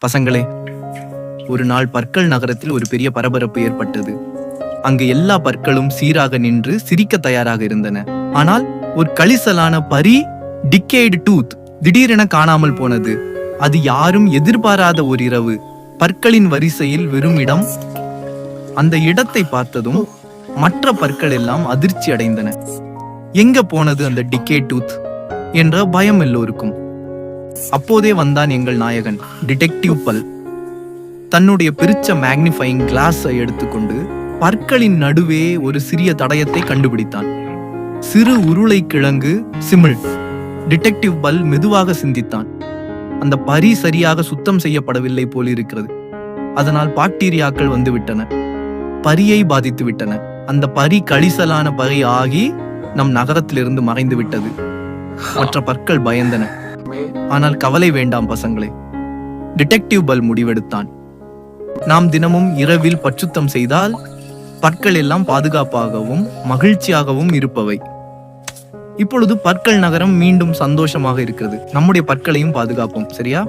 பசங்களே, ஒரு நாள் பற்கள் நகரத்தில் ஒரு பெரிய பரபரப்பு ஏற்பட்டது. அங்கு எல்லா பற்களும் சீராக நின்று சிரிக்க தயாராக இருந்தன. ஆனால் ஒரு கழிசலான பரி, டிக்கேய்டு டூத், திடீரென காணாமல் போனது. அது யாரும் எதிர்பாராத ஒரு இரவு. பற்களின் வரிசையில் வெறும் இடம். அந்த இடத்தை பார்த்ததும் மற்ற பற்கள் எல்லாம் அதிர்ச்சி அடைந்தன. எங்க போனது அந்த டிக்கேட் டூத் என்ற பயம் எல்லோருக்கும். அப்போதே வந்தான் எங்கள் நாயகன் டிடெக்டிவ் பல். தன்னுடைய பிரிச்ச மேக்னிஃபைங் கிளாஸை எடுத்துக்கொண்டு பற்களின் நடுவே ஒரு சிறிய தடயத்தை கண்டுபிடித்தான். சிறு உருளை கிழங்கு சிமிழ். டிடெக்டிவ் பல் மெதுவாக சிந்தித்தான். அந்த பரி சரியாக சுத்தம் செய்யப்படவில்லை போல் இருக்கிறது. அதனால் பாக்டீரியாக்கள் வந்து விட்டன, பரியை பாதித்து விட்டன. அந்த பரி கழிசலான பரி ஆகி நம் நகரத்திலிருந்து மறைந்து விட்டது. மற்ற பற்கள் பயந்தன. ஆனால் கவலை வேண்டாம் பசங்களே. டிடெக்டிவ் பல் முடிவெடுத்தான். நாம் தினமும் இரவில் பச்சுத்தம் செய்தால் பற்கள் எல்லாம் பாதுகாப்பாகவும் மகிழ்ச்சியாகவும் இருப்பவை. இப்பொழுது பற்கள் நகரம் மீண்டும் சந்தோஷமாக இருக்கிறது. நம்முடைய பற்களையும் பாதுகாப்போம், சரியா?